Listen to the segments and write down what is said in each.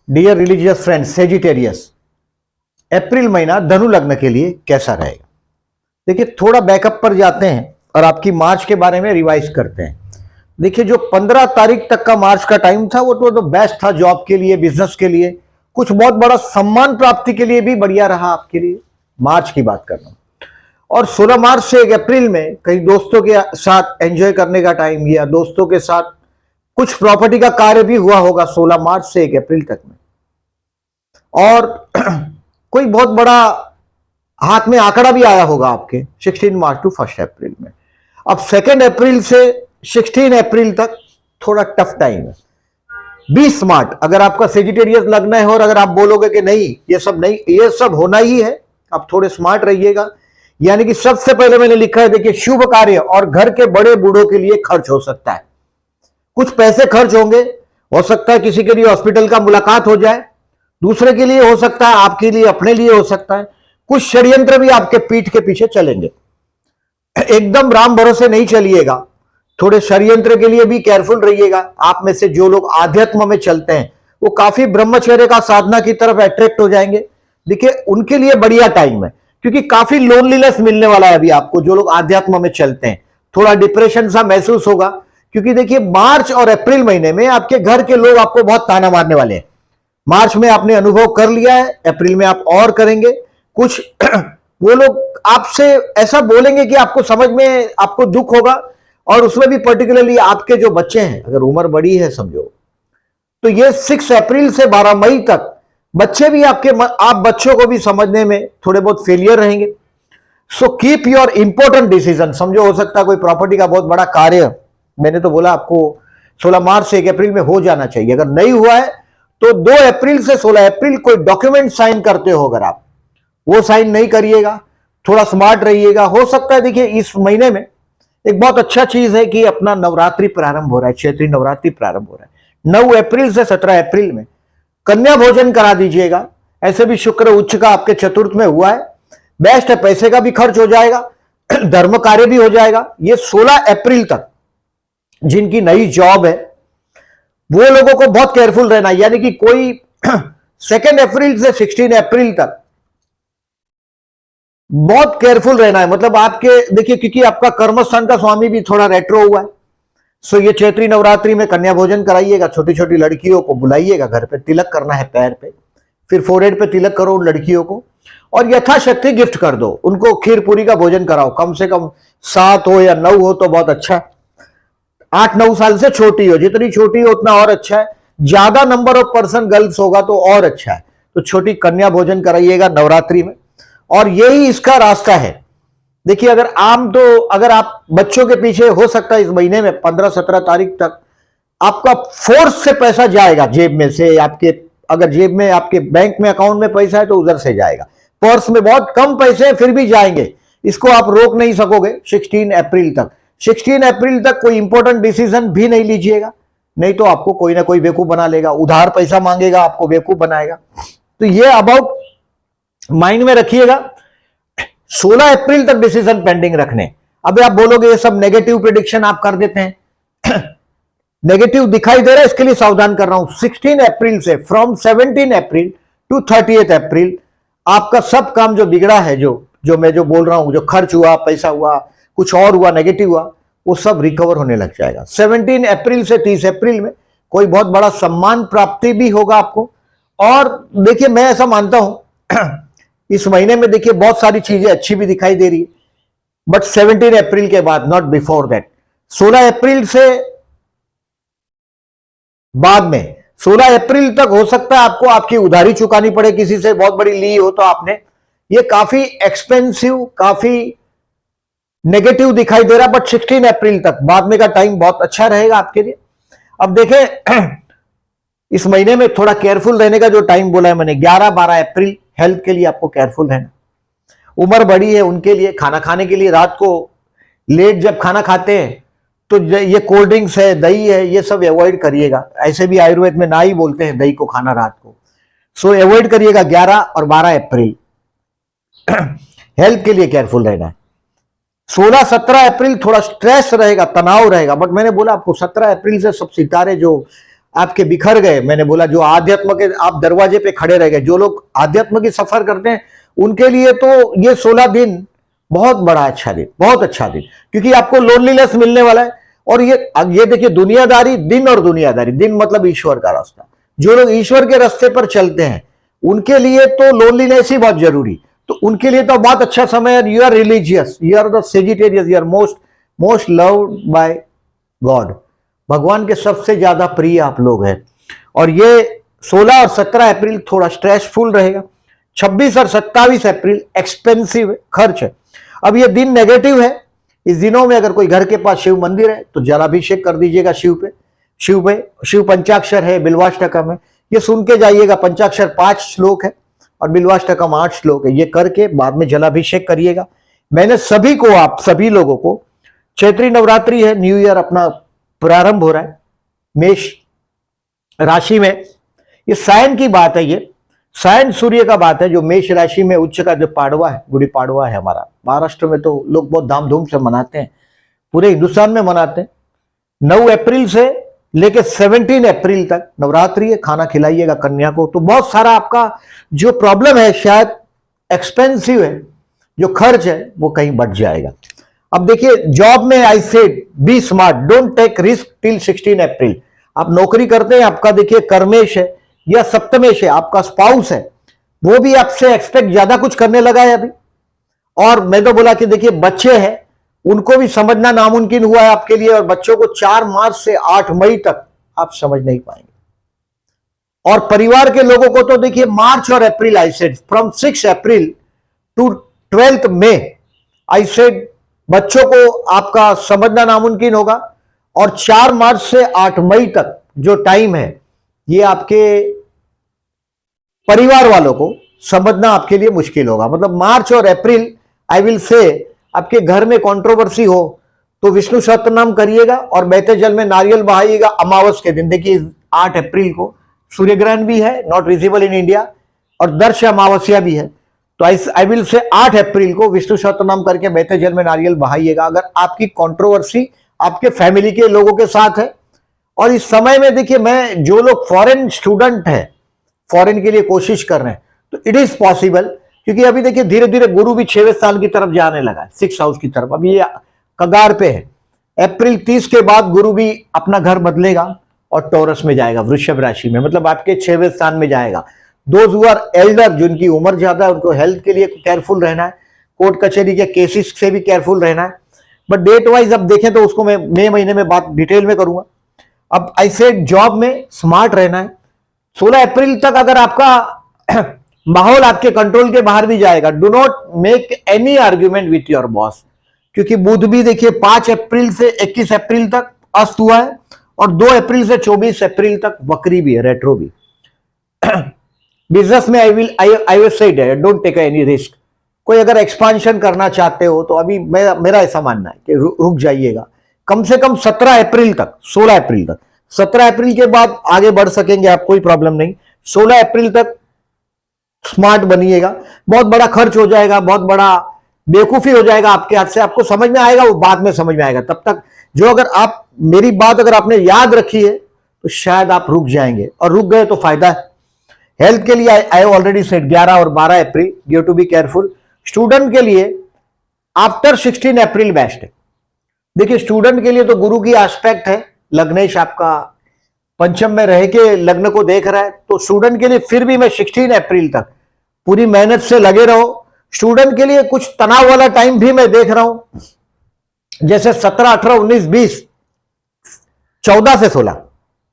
Dear religious friends, Sagittarius, अप्रैल महीना धनु लग्न के लिए कैसा रहेगा? देखिए, थोड़ा बैकअप पर जाते हैं और आपकी मार्च के बारे में रिवाइज करते हैं। देखिए, जो 15 तारीख तक का मार्च का टाइम था वो तो बेस्ट था, जॉब के लिए, बिजनेस के लिए, कुछ बहुत बड़ा सम्मान प्राप्ति के लिए भी बढ़िया रहा आपके लिए। मार्च की बात कर रहा हूं। और 16 मार्च से 1 अप्रैल में कहीं दोस्तों के साथ एंजॉय करने का टाइम, या दोस्तों के साथ कुछ प्रॉपर्टी का कार्य भी हुआ होगा 16 मार्च से 1 अप्रैल तक में। और कोई बहुत बड़ा हाथ में आंकड़ा भी आया होगा आपके 16 मार्च टू 1 अप्रैल में। अब 2 अप्रैल से 16 अप्रैल तक थोड़ा टफ टाइम है। बी स्मार्ट, अगर आपका सेजिटेरियस लगना है और अगर आप बोलोगे कि नहीं ये सब नहीं, ये सब होना ही है, आप थोड़े स्मार्ट रहिएगा। यानी कि सबसे पहले मैंने लिखा है, देखिए, शुभ कार्य और घर के बड़े बूढ़ों के लिए खर्च हो सकता है, कुछ पैसे खर्च होंगे, हो सकता है किसी के लिए हॉस्पिटल का मुलाकात हो जाए, दूसरे के लिए हो सकता है, आपके लिए, अपने लिए हो सकता है। कुछ षड्यंत्र भी आपके पीठ के पीछे चलेंगे। एकदम राम भरोसे नहीं चलिएगा, थोड़े षड्यंत्र के लिए भी केयरफुल रहिएगा। आप में से जो लोग आध्यात्म में चलते हैं वो काफी ब्रह्मचर्य का साधना की तरफ अट्रैक्ट हो जाएंगे। देखिए, उनके लिए बढ़िया टाइम है, क्योंकि काफी लोनलीनेस मिलने वाला है अभी आपको। जो लोग आध्यात्म में चलते हैं थोड़ा डिप्रेशन सा महसूस होगा, क्योंकि देखिए, मार्च और अप्रैल महीने में आपके घर के लोग आपको बहुत ताना मारने वाले हैं। मार्च में आपने अनुभव कर लिया है, अप्रैल में आप और करेंगे। कुछ वो लोग आपसे ऐसा बोलेंगे कि आपको समझ में, आपको दुख होगा। और उसमें भी पर्टिकुलरली आपके जो बच्चे हैं, अगर उम्र बड़ी है समझो, तो ये 6 अप्रैल से 12 मई तक बच्चे भी आप बच्चों को भी समझने में थोड़े बहुत फेलियर रहेंगे। So keep your important decision. समझो, हो सकता है कोई प्रॉपर्टी का बहुत बड़ा कार्य, मैंने तो बोला आपको 16 मार्च से 1 अप्रैल में हो जाना चाहिए। अगर नहीं हुआ है तो 2 अप्रैल से 16 अप्रैल कोई डॉक्यूमेंट साइन करते हो, अगर आप वो साइन नहीं करिएगा, थोड़ा स्मार्ट रहिएगा। हो सकता है, देखिए, इस महीने में एक बहुत अच्छा चीज है कि अपना नवरात्रि प्रारंभ हो रहा है, चैत्री नवरात्रि प्रारंभ हो रहा है 9 अप्रैल से 17 अप्रैल में। कन्या भोजन करा दीजिएगा। ऐसे भी शुक्र उच्च का आपके चतुर्थ में हुआ है, बेस्ट है। पैसे का भी खर्च हो जाएगा, धर्म कार्य भी हो जाएगा। ये 16 अप्रैल तक जिनकी नई जॉब है वो लोगों को बहुत केयरफुल रहना है। यानी कि कोई 2 अप्रैल से 16 अप्रैल तक बहुत केयरफुल रहना है। मतलब आपके, देखिए, क्योंकि आपका कर्मस्थान का स्वामी भी थोड़ा रेट्रो हुआ है। सो ये चैत्री नवरात्रि में कन्या भोजन कराइएगा। छोटी छोटी लड़कियों को बुलाइएगा घर पे, तिलक करना है पैर पे, फिर फोरहेड पे तिलक करो उन लड़कियों को, और यथाशक्ति गिफ्ट कर दो उनको। खीर पूरी का भोजन कराओ, कम से कम 7 हो या 9 हो तो बहुत अच्छा। 8-9 साल से छोटी हो, जितनी छोटी हो उतना और अच्छा है। ज्यादा नंबर ऑफ पर्सन गर्ल्स होगा तो और अच्छा है। तो छोटी कन्या भोजन कराइएगा नवरात्रि में, और यही इसका रास्ता है। देखिए, अगर आप बच्चों के पीछे, हो सकता है इस महीने में 15-17 तारीख तक आपका फोर्स से पैसा जाएगा जेब में से। आपके, अगर जेब में, आपके बैंक में, अकाउंट में पैसा है तो उधर से जाएगा। पर्स में बहुत कम पैसे हैं फिर भी जाएंगे, इसको आप रोक नहीं सकोगे 16 अप्रैल तक। 16 अप्रैल तक कोई इंपॉर्टेंट डिसीजन भी नहीं लीजिएगा, नहीं तो आपको कोई ना कोई बेवकूफ बना लेगा, उधार पैसा मांगेगा, आपको बेवकूफ बनाएगा। तो ये अबाउट माइंड में रखिएगा। 16 अप्रैल तक डिसीजन पेंडिंग रखने। अब आप बोलोगे ये सब नेगेटिव प्रेडिक्शन आप कर देते हैं। नेगेटिव दिखाई दे रहा है, इसके लिए सावधान कर रहा हूं। 16 अप्रैल से फ्रॉम 17 अप्रैल टू 30 अप्रैल आपका सब काम जो बिगड़ा है, जो मैं जो बोल रहा हूं, जो खर्च हुआ, पैसा हुआ, कुछ और हुआ, नेगेटिव हुआ, वो सब रिकवर होने लग जाएगा। 17 अप्रैल से 30 अप्रैल में कोई बहुत बड़ा सम्मान प्राप्ति भी होगा आपको। और देखिए, मैं ऐसा मानता हूं इस महीने में, देखिए, बहुत सारी चीजें अच्छी भी दिखाई दे रही है, बट 17 अप्रैल के बाद, नॉट बिफोर दैट। 16 अप्रैल से बाद में, 16 अप्रैल तक हो सकता है आपको आपकी उधारी चुकानी पड़े, किसी से बहुत बड़ी ली हो तो आपने। ये काफी एक्सपेंसिव, काफी नेगेटिव दिखाई दे रहा, बट 16 अप्रैल तक बाद में का टाइम बहुत अच्छा रहेगा आपके लिए। अब देखें, इस महीने में थोड़ा केयरफुल रहने का जो टाइम बोला है मैंने, 11-12 अप्रैल, हेल्थ के लिए आपको केयरफुल रहना। उम्र बड़ी है उनके लिए, खाना खाने के लिए रात को लेट जब खाना खाते हैं तो ये कोल्ड ड्रिंक्स है, दही है, ये सब अवॉइड करिएगा। ऐसे भी आयुर्वेद में ना ही बोलते हैं दही को खाना रात को। सो अवॉइड करिएगा 11 और 12 अप्रैल। हेल्थ के लिए केयरफुल रहना है। 16-17 अप्रैल थोड़ा स्ट्रेस रहेगा, तनाव रहेगा, बट मैंने बोला आपको 17 अप्रैल से सब सितारे जो आपके बिखर गए। मैंने बोला जो आध्यात्म के आप दरवाजे पे खड़े रह गए, जो लोग आध्यात्म की सफर करते हैं उनके लिए तो ये 16 दिन बहुत बड़ा अच्छा दिन, बहुत अच्छा दिन, क्योंकि आपको लोनलीनेस मिलने वाला है। और ये देखिए दुनियादारी, दिन और दुनियादारी, दिन मतलब ईश्वर का रास्ता, जो लोग ईश्वर के रास्ते पर चलते हैं उनके लिए तो लोनलीनेस ही बहुत जरूरी, तो उनके लिए तो बहुत अच्छा समय है। You are religious, you are the Sagittarius, you are most loved by God, भगवान के सबसे ज्यादा प्रिय आप लोग हैं। और ये 16 और 17 अप्रैल थोड़ा स्ट्रेसफुल रहेगा। 26 और 27 अप्रैल एक्सपेंसिव खर्च है। अब ये दिन नेगेटिव है। इस दिनों में अगर कोई घर के पास शिव मंदिर है तो जलाभिषेक कर दीजिएगा शिव पंचाक्षर है, बिल्वाष्टकम है, ये सुन के जाइएगा। पंचाक्षर 5 श्लोक है और बिल्वाष्टकम 8 श्लोक है, ये करके बाद में जलाभिषेक करिएगा। मैंने सभी को, आप सभी लोगों को, चैत्री नवरात्रि है, न्यू ईयर अपना प्रारंभ हो रहा है मेष राशि में। ये सायन की बात है, ये सायन सूर्य का बात है, जो मेष राशि में उच्च का जो पाड़वा है, गुड़ी पाड़वा है हमारा। महाराष्ट्र में तो लोग बहुत धामधूम से मनाते हैं, पूरे हिंदुस्तान में मनाते हैं। 9 अप्रैल से लेके 17 अप्रैल तक नवरात्रि है। खाना खिलाइएगा कन्या को, तो बहुत सारा आपका जो प्रॉब्लम है, शायद एक्सपेंसिव है, जो खर्च है वो कहीं बढ़ जाएगा। अब देखिए जॉब में I said be smart, don't take risk till 16 April. आप नौकरी करते हैं, आपका देखिए कर्मेश है या सप्तमेश है, आपका स्पाउस है, वो भी आपसे एक्सपेक्ट ज्यादा कुछ करने लगा है अभी। और मैं तो बोला कि देखिए बच्चे हैं, उनको भी समझना नामुमकिन हुआ है आपके लिए, और बच्चों को 4 मार्च से 8 मई तक आप समझ नहीं पाएंगे। और परिवार के लोगों को तो देखिए मार्च और April, I said from 6 April to 12 May, I said बच्चों को आपका समझना नामुमकिन होगा। और 4 मार्च से 8 मई तक जो टाइम है, ये आपके परिवार वालों को समझना आपके लिए मुश्किल होगा। मतलब मार्च और अप्रैल, आई विल से, आपके घर में कंट्रोवर्सी हो तो विष्णु सहस्त्रनाम करिएगा और बहते जल में नारियल बहाइएगा अमावस के दिन। देखिए 8 अप्रैल को सूर्य ग्रहण भी है, नॉट विजिबल इन इंडिया, और दर्श अमावस्या भी है। तो आई विल से 8 अप्रैल को विष्णु सहस्त्रनाम करके बहते जल में नारियल बहाइएगा, अगर आपकी कंट्रोवर्सी आपके फैमिली के लोगों के साथ है। और इस समय में देखिए, मैं जो लोग फॉरेन स्टूडेंट हैं, फॉरेन के लिए कोशिश कर रहे हैं, तो इट इज पॉसिबल, क्योंकि अभी देखिए धीरे धीरे गुरु भी 6वें स्थान की तरफ जाने लगा है, 6th हाउस की तरफ, अभी ये कगार पे है। अप्रैल 30 के बाद गुरु भी अपना घर बदलेगा और टॉरस में जाएगा, वृषभ राशि में, मतलब आपके 6वें स्थान में जाएगा। दोज हु आर एल्डर, जिनकी उम्र ज्यादा है, उनको हेल्थ के लिए केयरफुल रहना है, कोर्ट कचहरी के केसेस से भी केयरफुल रहना है। बट डेट वाइज अब देखें तो उसको मैं मई महीने में बात डिटेल में करूंगा। अब आई सेड जॉब में स्मार्ट रहना है। 16 अप्रैल तक अगर आपका माहौल आपके कंट्रोल के बाहर भी जाएगा, do not make any argument with your boss, क्योंकि बुध भी देखिए 5 अप्रैल से 21 अप्रैल तक अस्त हुआ है, और 2 अप्रैल से 24 अप्रैल तक वक्री भी है, रेट्रो भी। बिजनेस में I will said don't take any risk. कोई अगर एक्सपांशन करना चाहते हो तो अभी मेरा ऐसा मानना है कि रुक जाइएगा, कम से कम 17 अप्रैल तक, 16 अप्रैल तक। 17 अप्रैल के बाद आगे बढ़ सकेंगे आप, कोई प्रॉब्लम नहीं। 16 अप्रैल तक स्मार्ट बनिएगा। बहुत बड़ा खर्च हो जाएगा, बहुत बड़ा बेवकूफी हो जाएगा आपके हाथ से, आपको समझ में आएगा, वो बाद में समझ में आएगा। तब तक जो, अगर आप मेरी बात अगर आपने याद रखी है तो शायद आप रुक जाएंगे, और रुक गए तो फायदा है। हेल्थ के लिए आई ऑलरेडी सेड 11 और 12 April give to be careful. Student के लिए आफ्टर 16 अप्रैल बेस्ट है। देखिए स्टूडेंट के लिए तो गुरु की एस्पेक्ट है, लग्नेश आपका पंचम में रह के लग्न को देख रहा है, तो स्टूडेंट के लिए फिर भी मैं 16 अप्रैल तक पूरी मेहनत से लगे रहो। स्टूडेंट के लिए कुछ तनाव वाला टाइम भी मैं देख रहा हूं, जैसे 17, 18, 19, 20, 14 से 16,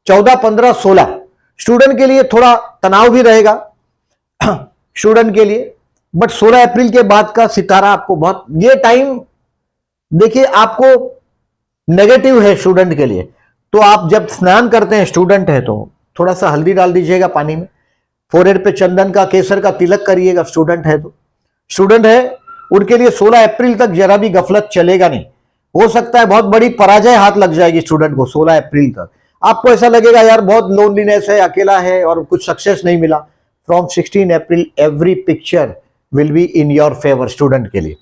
14, 15, 16 स्टूडेंट के लिए थोड़ा तनाव भी रहेगा स्टूडेंट के लिए। बट 16 अप्रैल के बाद का सितारा आपको बहुत, ये टाइम देखिए आपको नेगेटिव है स्टूडेंट के लिए। तो आप जब स्नान करते हैं, स्टूडेंट है तो थोड़ा सा हल्दी डाल दीजिएगा पानी में, फोरहेड पे चंदन का केसर का तिलक करिएगा, स्टूडेंट है तो। स्टूडेंट है उनके लिए 16 अप्रैल तक जरा भी गफलत चलेगा नहीं। हो सकता है बहुत बड़ी पराजय हाथ लग जाएगी स्टूडेंट को 16 अप्रैल तक। आपको ऐसा लगेगा यार बहुत लोनलीनेस है, अकेला है और कुछ सक्सेस नहीं मिला। From 16 April every picture will be in your favour. Student के लिए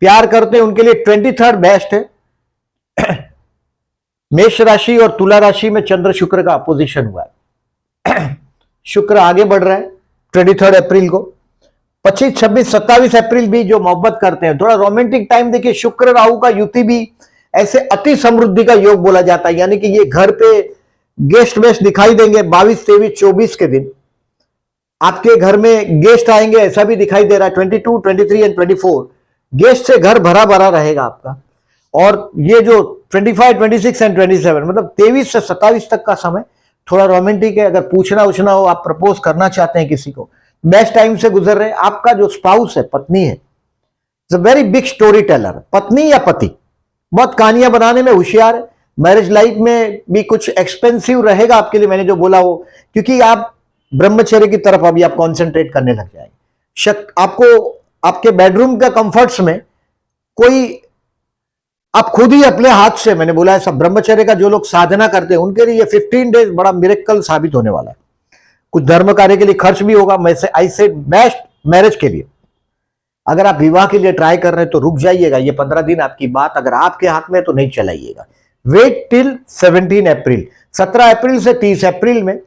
प्यार करते हैं उनके लिए 23rd बेस्ट है मेष राशि और तुला राशि में चंद्र शुक्र का अपोजिशन हुआ है। शुक्र आगे बढ़ रहा है 23 अप्रैल को। 25, 26, 27 अप्रैल भी जो मोहब्बत करते हैं, थोड़ा रोमांटिक टाइम देखिए। शुक्र राहु का युति भी ऐसे अति समृद्धि का योग बोला जाता है, यानी कि ये घर पे गेस्ट वेस्ट दिखाई देंगे 22, 23, 24 के दिन आपके घर में गेस्ट आएंगे, ऐसा भी दिखाई दे रहा है। 22, 23 एंड 24 गेस्ट से घर भरा भरा रहेगा आपका। और ये जो 25, 26 एंड 27 मतलब 23 से 27 तक का समय थोड़ा रोमांटिक है। अगर पूछना उछना हो, आप प्रपोज करना चाहते हैं किसी को, बेस्ट टाइम से गुजर रहे हैं। आपका जो स्पाउस है, पत्नी है, is a very big story teller. पत्नी या पति बहुत कहानियां बनाने में होशियार है। मैरिज लाइफ में भी कुछ एक्सपेंसिव रहेगा आपके लिए, मैंने जो बोला वो, क्योंकि आप ब्रह्मचर्य की तरफ अभी आप कॉन्सेंट्रेट करने लग जाएंगे। आपको आपके बेडरूम का कंफर्ट्स में कोई आप खुद ही अपने हाथ से, मैंने बोला है सब ब्रह्मचर्य का जो लोग साधना करते हैं उनके लिए ये 15 डेज बड़ा मिरेकल साबित होने वाला है। कुछ धर्म कार्य के लिए खर्च भी होगा। मैं से आई सेड बेस्ट मैरिज के लिए अगर आप विवाह के लिए ट्राई कर रहे हैं तो रुक जाइएगा। ये 15 दिन आपकी बात अगर आपके हाथ में तो नहीं चलाइएगा। वेट टिल 17 अप्रैल। 17 अप्रैल से 30 अप्रैल में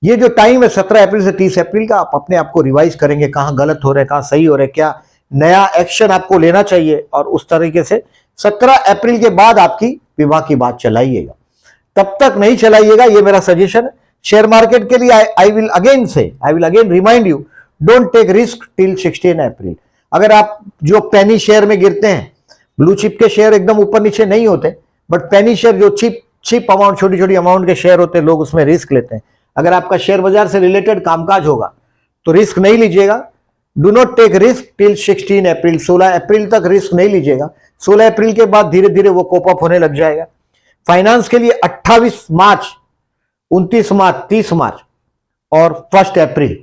ये जो टाइम है, 17 अप्रैल से 30 अप्रैल का, आप अपने आप को रिवाइज करेंगे, कहां गलत हो रहा है, कहां सही हो रहा है, क्या नया एक्शन आपको लेना चाहिए। और उस तरीके से 17 अप्रैल के बाद आपकी विवाह की बात चलाइएगा, तब तक नहीं चलाइएगा, ये मेरा सजेशन है। शेयर मार्केट के लिए I will again remind you, don't take risk till 16 April. अगर आप जो पेनी शेयर में गिरते हैं, ब्लू चिप के शेयर एकदम ऊपर नीचे नहीं होते, बट पेनी शेयर जो चिप अमाउंट, छोटी छोटी अमाउंट के शेयर होते हैं, लोग उसमें रिस्क लेते हैं। अगर आपका शेयर बाजार से रिलेटेड कामकाज होगा तो रिस्क नहीं लीजिएगा। Do not take risk till 16 April. 16 अप्रैल तक रिस्क नहीं लीजिएगा। 16 अप्रैल के बाद धीरे धीरे वो कोप अप होने लग जाएगा। फाइनेंस के लिए 28 मार्च, 29 मार्च, 30 मार्च और 1 अप्रैल।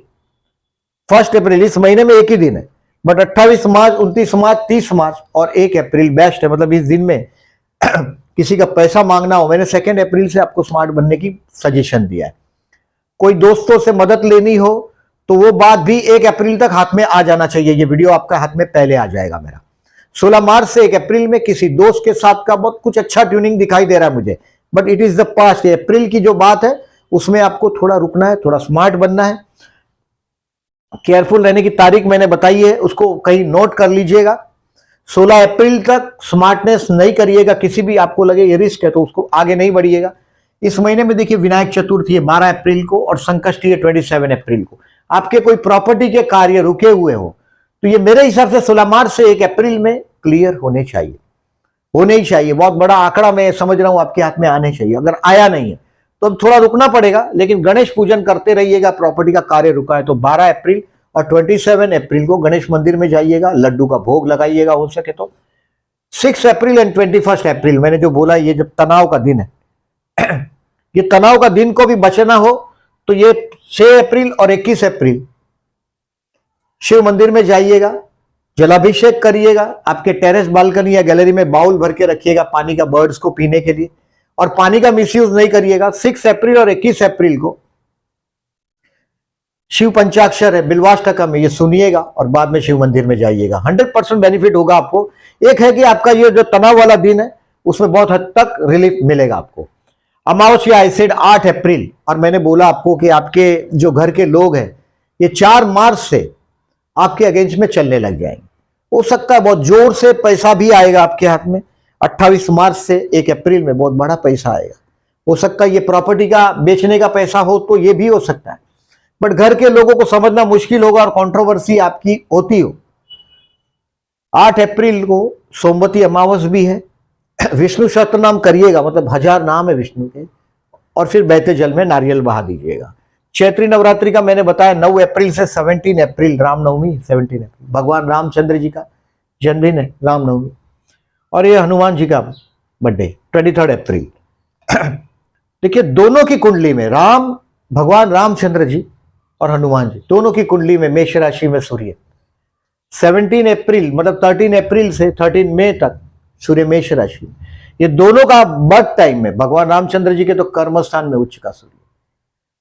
1 अप्रैल इस महीने में एक ही दिन है, बट 28 मार्च, 29 मार्च, 30 मार्च और 1 अप्रैल बेस्ट है। मतलब इस दिन में किसी का पैसा मांगना हो, मैंने 2 अप्रैल से आपको स्मार्ट बनने की सजेशन दिया है। कोई दोस्तों से मदद लेनी हो तो वो बात भी 1 अप्रैल तक हाथ में आ जाना चाहिए। ये वीडियो आपका हाथ में पहले आ जाएगा मेरा। 16 मार्च से 1 अप्रैल में किसी दोस्त के साथ का बहुत कुछ अच्छा ट्यूनिंग दिखाई दे रहा है मुझे, but it is the past. April की जो बात है उसमें आपको थोड़ा रुकना है, थोड़ा स्मार्ट बनना है, केयरफुल रहने की तारीख मैंने बताई है, उसको कहीं नोट कर लीजिएगा। 16 अप्रैल तक स्मार्टनेस नहीं करिएगा। किसी भी आपको लगे ये रिस्क है तो उसको आगे नहीं बढ़िएगा। इस महीने में देखिए विनायक चतुर्थी है 12 अप्रैल को और संकष्टी है 27 अप्रैल को। आपके कोई प्रॉपर्टी के कार्य रुके हुए हो तो ये मेरे हिसाब से 16 मार्च से 1 अप्रैल में क्लियर होने चाहिए, होने ही चाहिए। बहुत बड़ा आंकड़ा मैं समझ रहा हूं आपके हाथ में आने चाहिए। अगर आया नहीं है तो अब थोड़ा रुकना पड़ेगा, लेकिन गणेश पूजन करते रहिएगा। प्रॉपर्टी का कार्य रुका है तो 12 अप्रैल और 27 अप्रैल को गणेश मंदिर में जाइएगा, लड्डू का भोग लगाइएगा हो सके तो। 6 अप्रैल एंड 21 अप्रैल मैंने जो बोला, ये जब तनाव का दिन है ये तनाव का दिन को भी बचना हो तो ये 6 अप्रैल और 21 अप्रैल शिव मंदिर में जाइएगा, जलाभिषेक करिएगा। आपके टेरेस बालकनी या गैलरी में बाउल भर के रखिएगा पानी का, बर्ड्स को पीने के लिए, और पानी का मिसयूज नहीं करिएगा। 6 अप्रैल और 21 अप्रैल को शिव पंचाक्षर है, बिल्वाष्टकम है, ये सुनिएगा और बाद में शिव मंदिर में जाइएगा। 100% बेनिफिट होगा आपको। एक है कि आपका ये जो तनाव वाला दिन है उसमें बहुत हद तक रिलीफ मिलेगा आपको। अमावस्या आई सेड 8 अप्रैल, और मैंने बोला आपको कि आपके जो घर के लोग हैं ये 4 मार्च से आपके अगेंस्ट में चलने लग जाएंगे। हो सकता है बहुत जोर से पैसा भी आएगा आपके हाथ में। 28 मार्च से 1 अप्रैल में बहुत बड़ा पैसा आएगा। हो सकता है ये प्रॉपर्टी का बेचने का पैसा हो तो ये भी हो सकता है, बट घर के लोगों को समझना मुश्किल होगा और कंट्रोवर्सी आपकी होती हो। 8 अप्रैल को सोमवती अमावस भी है। विष्णु सहस्त्र नाम करिएगा, मतलब 1000 नाम है विष्णु के, और फिर बहते जल में नारियल बहा दीजिएगा। चैत्री नवरात्रि का मैंने बताया 9 अप्रैल से 17 अप्रैल, रामनवमी 17 अप्रैल, भगवान रामचंद्र जी का जन्मदिन है रामनवमी, और ये हनुमान जी का बर्थडे 23 अप्रैल। देखिए दोनों की कुंडली में भगवान रामचंद्र जी और हनुमान जी दोनों की कुंडली में मेष राशि में सूर्य 17 अप्रैल मतलब 13 अप्रैल से 13 मई तक सूर्य मेष राशि। ये दोनों का बर्थ टाइम में भगवान रामचंद्र जी के तो कर्म स्थान में उच्च का सूर्य,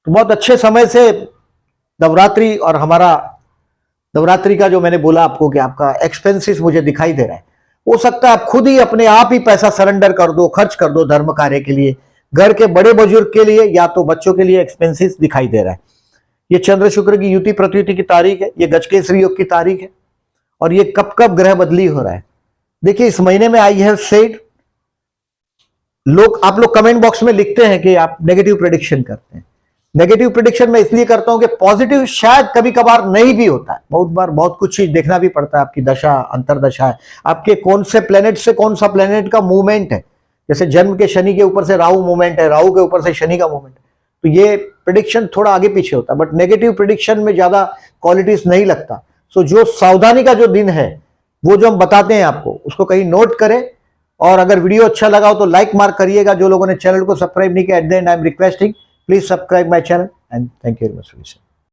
तो बहुत अच्छे समय से नवरात्रि, और हमारा नवरात्रि का जो मैंने बोला आपको कि आपका एक्सपेंसेस मुझे दिखाई दे रहा है हो सकता है आप खुद ही अपने आप ही पैसा सरेंडर कर दो, खर्च कर दो धर्म कार्य के लिए, घर के बड़े बुजुर्ग के लिए या तो बच्चों के लिए एक्सपेंसिस दिखाई दे रहा है। ये चंद्र शुक्र की युति प्रत्युति की तारीख है, ये गजकेसरी योग की तारीख है, और ये कब कब ग्रह बदली हो रहा है। देखिए इस महीने में आई है सेड, आप लोग कमेंट बॉक्स में लिखते हैं कि आप नेगेटिव प्रेडिक्शन करते हैं। नेगेटिव प्रेडिक्शन मैं इसलिए करता हूं कि पॉजिटिव शायद कभी कभार नहीं भी होता है, बहुत बार बहुत कुछ चीज देखना भी पड़ता है, आपकी दशा अंतरदशा है, आपके कौन से प्लेनेट से कौन सा प्लेनेट का मूवमेंट है। जैसे जन्म के शनि के ऊपर से राहु मूवमेंट है, राहु के ऊपर से शनि का मूवमेंट है, तो ये प्रिडिक्शन थोड़ा आगे पीछे होता है, बट नेगेटिव प्रिडिक्शन में ज्यादा क्वालिटीज नहीं लगता। सो जो सावधानी का जो दिन है वो जो हम बताते हैं आपको, उसको कहीं नोट करें, और अगर वीडियो अच्छा लगा हो तो लाइक मार्क करिएगा। जो लोगों ने चैनल को सब्सक्राइब नहीं किया, at the and I am requesting, please subscribe my channel and thank you very much.